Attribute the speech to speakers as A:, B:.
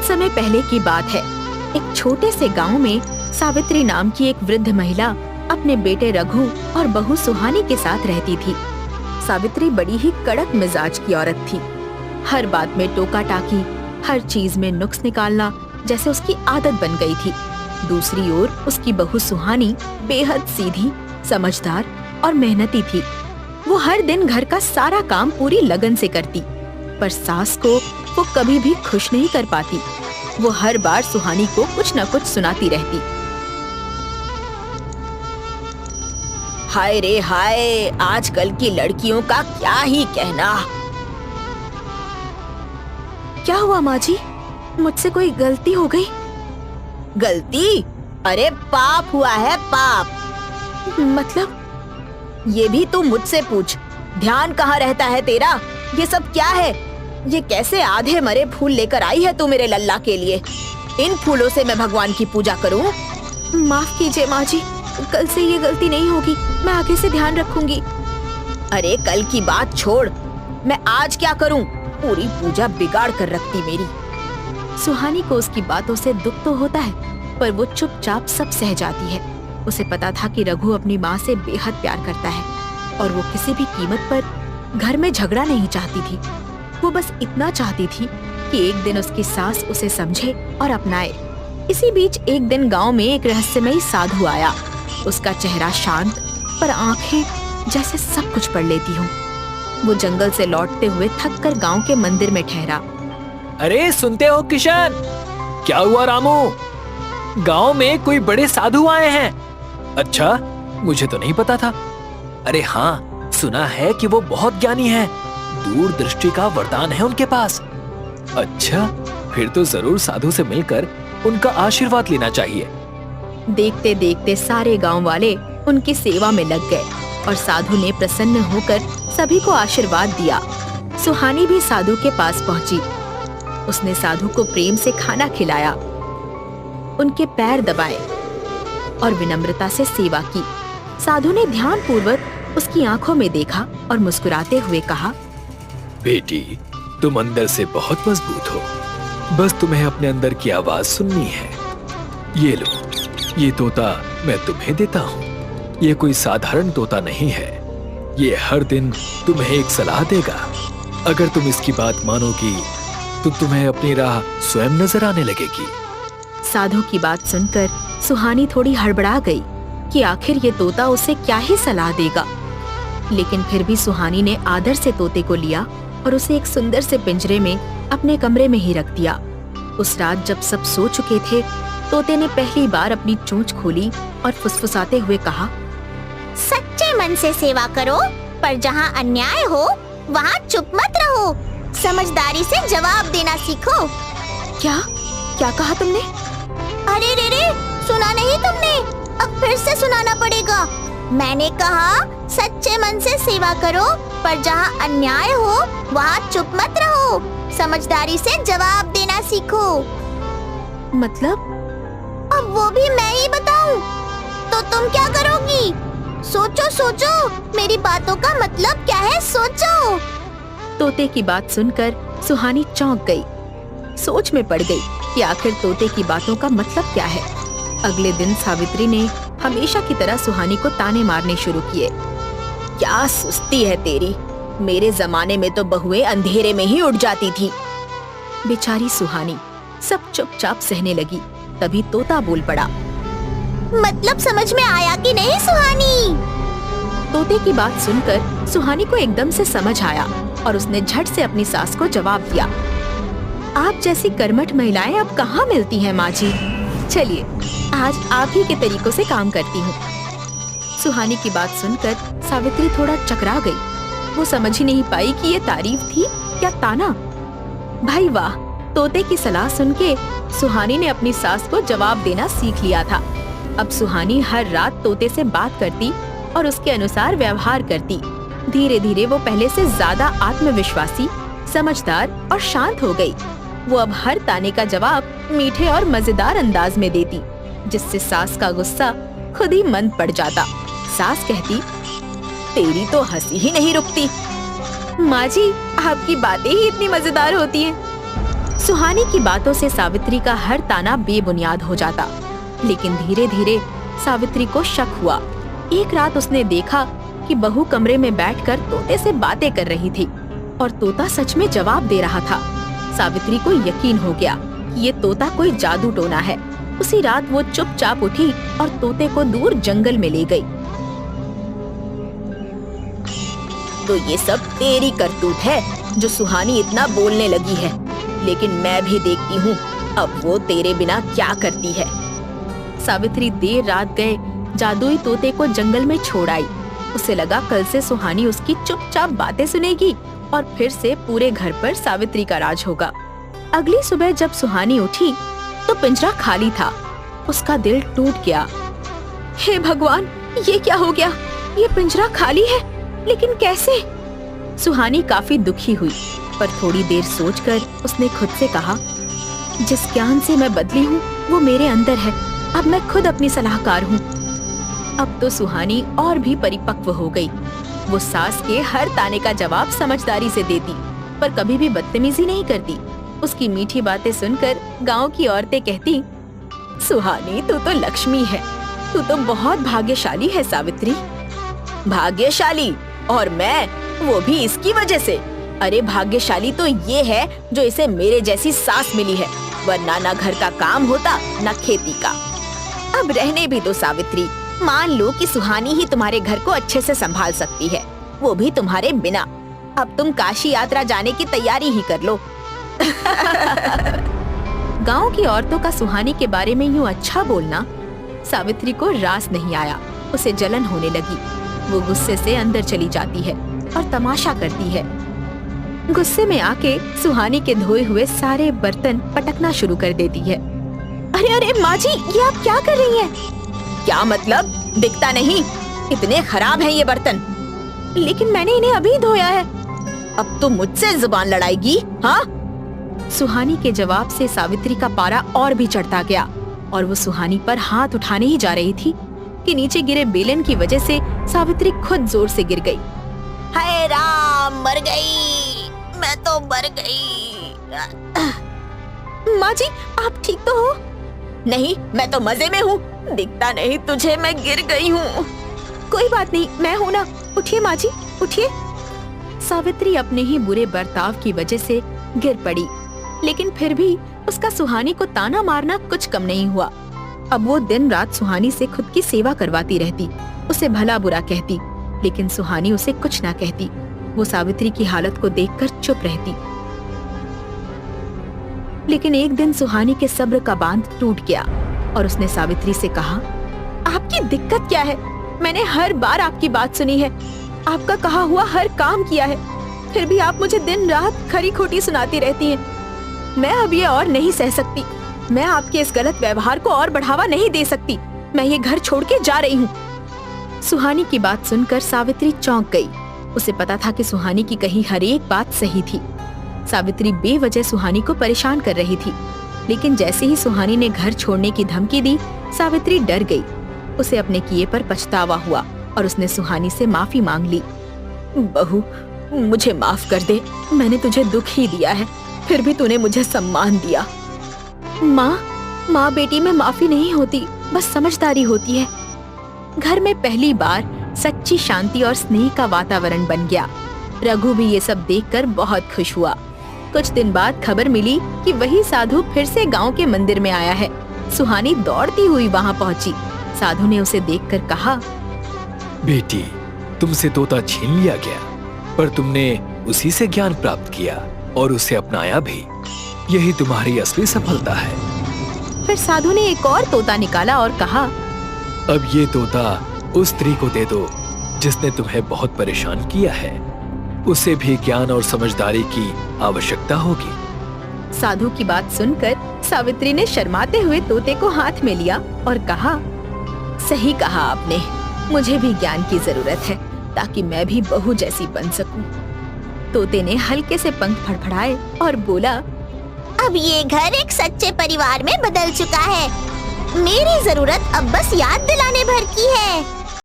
A: बहुत समय पहले की बात है। एक छोटे से गांव में सावित्री नाम की एक वृद्ध महिला अपने बेटे रघु और बहू सुहानी के साथ रहती थी। सावित्री बड़ी ही कड़क मिजाज की औरत थी। हर बात में टोका टाकी, हर चीज में नुक्स निकालना जैसे उसकी आदत बन गई थी। दूसरी ओर उसकी बहू सुहानी बेहद सीधी, समझदार और मेहनती थी। वो हर दिन घर का सारा काम पूरी लगन से करती, पर सास को वो कभी भी खुश नहीं कर पाती। वो हर बार सुहानी को कुछ न कुछ सुनाती रहती। हाय रे हाय, आजकल की लड़कियों का क्या ही कहना। क्या हुआ माँ जी? मुझसे कोई गलती हो गई? गलती? अरे पाप हुआ है, पाप। मतलब? ये भी तू मुझसे पूछ। ध्यान कहाँ रहता है तेरा? ये सब क्या है? ये कैसे आधे मरे फूल लेकर आई है तू मेरे लल्ला के लिए? इन फूलों से मैं भगवान की पूजा करूं? माफ कीजिए माँ जी, कल से ये गलती नहीं होगी। मैं आगे से ध्यान रखूंगी। अरे कल की बात छोड़, मैं आज क्या करूं? पूरी पूजा बिगाड़ कर रखती मेरी। सुहानी को उसकी बातों से दुख तो होता है, पर वो चुपचाप सब सह जाती है। उसे पता था कि रघु अपनी माँ से बेहद प्यार करता है और वो किसी भी कीमत पर घर में झगड़ा नहीं चाहती थी। वो बस इतना चाहती थी कि एक दिन उसकी सास उसे समझे और अपनाए। इसी बीच एक दिन गांव में एक रहस्यमयी साधु आया। उसका चेहरा शांत, पर आंखें जैसे सब कुछ पढ़ लेती हों। वो जंगल से लौटते हुए थक कर गाँव के मंदिर में ठहरा।
B: अरे सुनते हो किशन? क्या हुआ रामू? गांव में कोई बड़े साधु आए हैं। अच्छा, मुझे तो नहीं पता था। अरे हाँ, सुना है कि वो बहुत ज्ञानी हैं। दूरदृष्टि का वरदान है उनके पास। अच्छा, फिर तो जरूर साधु से मिलकर उनका आशीर्वाद लेना चाहिए।
A: देखते देखते सारे गांव वाले उनकी सेवा में लग गए और साधु ने प्रसन्न होकर सभी को आशीर्वाद दिया। सुहानी भी साधु के पास पहुंची। उसने साधु को प्रेम से खाना खिलाया, उनके पैर दबाए और विनम्रता से सेवा की। साधु ने ध्यानपूर्वक उसकी आंखों में देखा और मुस्कुराते हुए कहा,
B: बेटी, तुम अंदर से बहुत मजबूत हो। बस तुम्हें अपने अंदर की आवाज सुननी है। ये लो, ये तोता मैं तुम्हें देता हूँ। ये कोई साधारण तोता नहीं है। ये हर दिन तुम्हें एक सलाह देगा। अगर तुम इसकी बात मानोगी तो तुम्हें अपनी राह स्वयं नजर आने लगेगी।
A: साधु की बात सुनकर सुहानी थोड़ी हड़बड़ा गई कि आखिर ये तोता उसे क्या ही सलाह देगा। लेकिन फिर भी सुहानी ने आदर से तोते को लिया और उसे एक सुंदर से पिंजरे में अपने कमरे में ही रख दिया। उस रात जब सब सो चुके थे, तोते ने पहली बार अपनी चोंच खोली और फुसफुसाते हुए कहा,
C: सच्चे मन से सेवा करो, पर जहाँ अन्याय हो वहाँ चुप मत रहो। समझदारी से जवाब देना सीखो।
A: क्या क्या कहा तुमने?
C: अरे रे रे, सुना नहीं तुमने? अब फिर से सुनाना पड़ेगा। मैंने कहा सच्चे मन से सेवा करो, पर जहाँ अन्याय हो वहाँ चुप मत रहो। समझदारी से जवाब देना सीखो।
A: मतलब?
C: अब वो भी मैं ही बताऊं? तो तुम क्या करोगी? सोचो सोचो, मेरी बातों का मतलब क्या है, सोचो।
A: तोते की बात सुनकर सुहानी चौंक गई। सोच में पड़ गई कि आखिर तोते की बातों का मतलब क्या है। अगले दिन सावित्री ने हमेशा की तरह सुहानी को ताने मारने शुरू किए। क्या सुस्ती है तेरी? मेरे जमाने में तो बहुएं अंधेरे में ही उठ जाती थी। बेचारी सुहानी सब चुपचाप सहने लगी। तभी तोता बोल पड़ा,
C: मतलब समझ में आया कि नहीं सुहानी?
A: तोते की बात सुनकर सुहानी को एकदम से समझ आया और उसने झट से अपनी सास को जवाब दिया, आप जैसी कर्मठ महिलाएं अब कहाँ मिलती हैं माँ जी। चलिए आज आप ही के तरीकों से काम करती हूँ। सुहानी की बात सुनकर सावित्री थोड़ा चकरा गई। वो समझ ही नहीं पाई कि ये तारीफ थी या ताना। भाई वाह, तोते की सलाह सुन के सुहानी ने अपनी सास को जवाब देना सीख लिया था। अब सुहानी हर रात तोते से बात करती और उसके अनुसार व्यवहार करती। धीरे धीरे वो पहले से ज्यादा आत्मविश्वासी, समझदार और शांत हो गई। वो अब हर ताने का जवाब मीठे और मजेदार अंदाज में देती, जिससे सास का गुस्सा खुद ही मंद पड़ जाता। सास कहती, तेरी तो हंसी ही नहीं रुकती। माँ जी, आपकी बातें ही इतनी मजेदार होती हैं। सुहानी की बातों से सावित्री का हर ताना बेबुनियाद हो जाता, लेकिन धीरे धीरे सावित्री को शक हुआ। एक रात उसने देखा कि बहू कमरे में बैठकर तोते से बातें कर रही थी और तोता सच में जवाब दे रहा था। सावित्री को यकीन हो गया कि ये तोता कोई जादू टोना है। उसी रात वो चुपचाप उठी और तोते को दूर जंगल में ले गई। तो ये सब तेरी करतूत है जो सुहानी इतना बोलने लगी है, लेकिन मैं भी देखती हूँ अब वो तेरे बिना क्या करती है। सावित्री देर रात गए जादुई तोते को जंगल में छोड़ आई। उसे लगा कल से सुहानी उसकी चुपचाप बातें सुनेगी और फिर से पूरे घर पर सावित्री का राज होगा। अगली सुबह जब सुहानी उठी तो पिंजरा खाली था। उसका दिल टूट गया। हे भगवान, ये क्या हो गया? ये पिंजरा खाली है, लेकिन कैसे? सुहानी काफी दुखी हुई, पर थोड़ी देर सोचकर उसने खुद से कहा, जिस ज्ञान से मैं बदली हूँ वो मेरे अंदर है। अब मैं खुद अपनी सलाहकार हूँ। अब तो सुहानी और भी परिपक्व हो गई। वो सास के हर ताने का जवाब समझदारी से देती, पर कभी भी बदतमीजी नहीं करती। उसकी मीठी बातें सुनकर गांव की औरतें कहती, सुहानी तू तो लक्ष्मी है, तू तो बहुत भाग्यशाली है सावित्री। भाग्यशाली? और मैं, वो भी इसकी वजह से? अरे भाग्यशाली तो ये है जो इसे मेरे जैसी सास मिली है, वरना न घर का काम होता न खेती का। अब रहने भी दो सावित्री, मान लो कि सुहानी ही तुम्हारे घर को अच्छे से संभाल सकती है, वो भी तुम्हारे बिना। अब तुम काशी यात्रा जाने की तैयारी ही कर लो। गांव की औरतों का सुहानी के बारे में यूं अच्छा बोलना सावित्री को रास नहीं आया। उसे जलन होने लगी। वो गुस्से से अंदर चली जाती है और तमाशा करती है। गुस्से में आके सुहानी के धोए हुए सारे बर्तन पटकना शुरू कर देती है। अरे अरे माँ जी, ये आप क्या कर रही हैं? क्या मतलब? दिखता नहीं? इतने खराब हैं ये बर्तन। लेकिन मैंने इन्हें अभी धोया है। अब तो मुझसे जुबान लड़ाएगी? हाँ? सुहानी के जवाब से सावित्री का पारा और भी चढ़ता गया और वो सुहानी पर हाथ उठाने ही जा रही थी कि नीचे गिरे बेलन की वजह से सावित्री खुद जोर से गिर गई। हाय राम, मर गई, मैं तो मर गई। माँ जी, आप ठीक तो हो? नहीं, मैं तो मजे में हूँ। दिखता नहीं तुझे मैं गिर गई हूँ। कोई बात नहीं, मैं हूँ ना। उठिए माँ जी, उठिए। सावित्री अपने ही बुरे बर्ताव की वजह से गिर पड़ी, लेकिन फिर भी उसका सुहानी को ताना मारना कुछ कम नहीं हुआ। अब वो दिन रात सुहानी से खुद की सेवा करवाती रहती, उसे भला बुरा कहती, लेकिन सुहानी उसे कुछ ना कहती। वो सावित्री की हालत को देखकर चुप रहती। लेकिन एक दिन सुहानी के सब्र का बांध टूट गया और उसने सावित्री से कहा, आपकी दिक्कत क्या है? मैंने हर बार आपकी बात सुनी है, आपका कहा हुआ हर काम किया है, फिर भी आप मुझे दिन रात खरी खोटी सुनाती रहती हैं। मैं अब ये और नहीं सह सकती। मैं आपके इस गलत व्यवहार को और बढ़ावा नहीं दे सकती। मैं ये घर छोड़ के जा रही हूँ। सुहानी की बात सुनकर सावित्री चौंक गई। उसे पता था कि सुहानी की कही हर एक बात सही थी। सावित्री बेवजह सुहानी को परेशान कर रही थी, लेकिन जैसे ही सुहानी ने घर छोड़ने की धमकी दी, सावित्री डर गई। उसे अपने किए पर पछतावा हुआ और उसने सुहानी से माफी मांग ली। बहू, मुझे माफ कर दे। मैंने तुझे दुख ही दिया है, फिर भी तूने मुझे सम्मान दिया। माँ बेटी में माफी नहीं होती, बस समझदारी होती है। घर में पहली बार सच्ची शांति और स्नेह का वातावरण बन गया। रघु भी ये सब देखकर बहुत खुश हुआ। कुछ दिन बाद खबर मिली कि वही साधु फिर से गांव के मंदिर में आया है। सुहानी दौड़ती हुई वहां पहुंची। साधु ने उसे देखकर कहा,
B: बेटी, तुमसे तोता छीन लिया गया, पर तुमने उसी से ज्ञान प्राप्त किया और उसे अपनाया भी। यही तुम्हारी असली सफलता है।
A: फिर साधु ने एक और तोता निकाला और कहा,
B: अब ये तोता उस स्त्री को दे दो जिसने तुम्हें बहुत परेशान किया है। उसे भी ज्ञान और समझदारी की आवश्यकता होगी।
A: साधु की बात सुनकर सावित्री ने शर्माते हुए तोते को हाथ में लिया और कहा, सही कहा आपने, मुझे भी ज्ञान की जरूरत है ताकि मैं भी बहू जैसी बन सकूं। तोते ने हल्के से पंख फड़फड़ाए और बोला,
C: अब ये घर एक सच्चे परिवार में बदल चुका है। मेरी जरूरत अब बस याद दिलाने भर की है।